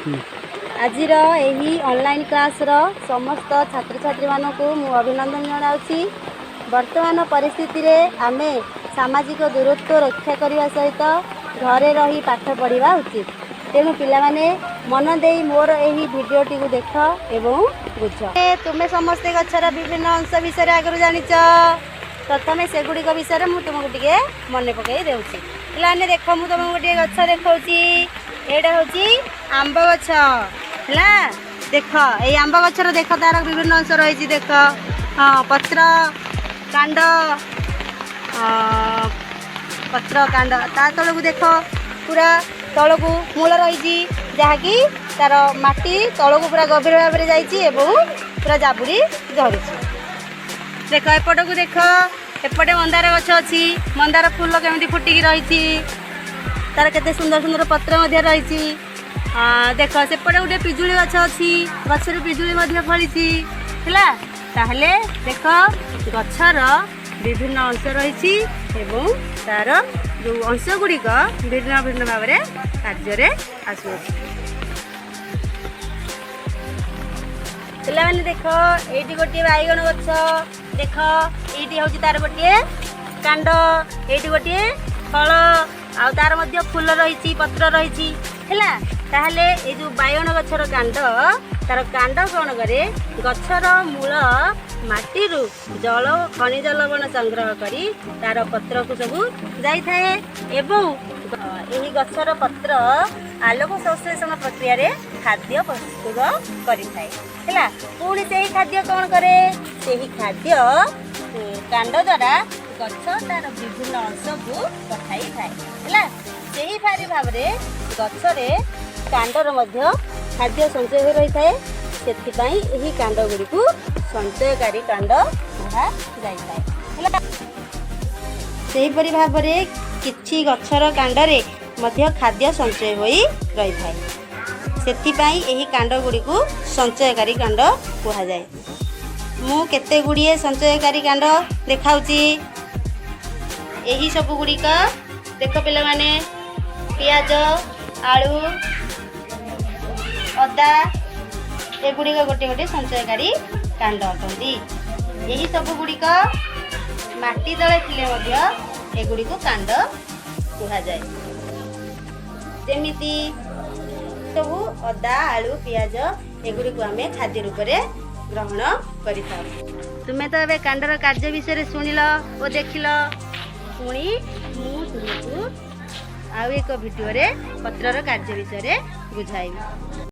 आजिर यही online class समस्त छात्र छात्री मानक मु अभिनंदन जनाऊँगी। वर्तमान परिस्थिति रे आमे सामाजिक दूरत्व रक्षा करने सहित घरे रही पाठ पढ़ा उचित। तेणु पिलाने मन दे मोर यही भिडटी को देख एवं बुझ। तुम्हें समस्ते गचर विभिन्न अंश विषय आगु जाच प्रथम सेगुड़िक विषय मुझे तुमको टे मन पकई दूसरी। पिलाने देख मुझे तुमको गोटे गच देखी एटा हूँ आंब गछ है। देख ये आंब गचर देख तार विभिन्न अंश रही देख। हाँ पत्र कांड पत्र कांड ता तलू देख पूरा तल को मूल रही जहाँकि तार माटी तल को पूरा गभीर भाव में जाइए पूरा जाबुड़ी धरी। देख एपट को देख एपटे मंदार गछ अच्छी मंदार फूल केमी फुटिकी रही तार केते सुंदर सुंदर पत्र रही। देख सेपटे गोटे पिजुली गछ अच्छी गचर पिजुली फली है। ताहले देख गचर विभिन्न अंश रही तार जो अंश गुड़िक भिन्न भिन्न भाव में कार्य आसू। पे देख ये गोटे बैगण गछ देख ये हूँ तार गोटे कांड ये गोटे फल आ तार मध्य फूल रही पत्र रही है। ताहले ये जो बैगण गछर कांड तार कांड कौन करे गछर मूल माटी जल खनिज लवण संग्रह करी तार पत्र को सब जाई थाए एवं यही गछर पत्र आलोक संश्लेषण प्रक्रिया रे खाद्य प्रस्तुत करि थाए है। पुणी से खाद्य कौन करे से खाद्य कांड द्वारा गछ तार विभिन्न अंश को पठाई थाए है। से भारी भाव में गछरे कांडर मध्य खाद्य संचय हो रही थाए। सेथिपाई एही कांड गुड़ी को संचयकारी कांड कहा जाय थाए। सेहीपरि भाव में किछि गछर कांडरे मध्य खाद्य संचय होई रही थाए। सेथिपाई एही कांड गुड़ी को संचयकारी कांड कहा जाय। मु केते गुड़िए संचयकारी कांड देखाउची। एही सब गुड़ी का देख पिला माने पियाज आलू अदा एगुड़िक गोटे गोटे संचयकारी कांड अटंती। यही सब गुड़िक माटी तले थिले एगुड़िक कांड कहा जाए। जेमिति सबू अदा आलू पियाज एगुड़िक आमे खाद्य रूप में ग्रहण करिता। तुम्हें तो ए कांडर कार्य विषय शुणिल और देखिल पुणी मु तुमको आउ एक भिडियो रे पत्रर कार्य विषय बुझाइबी।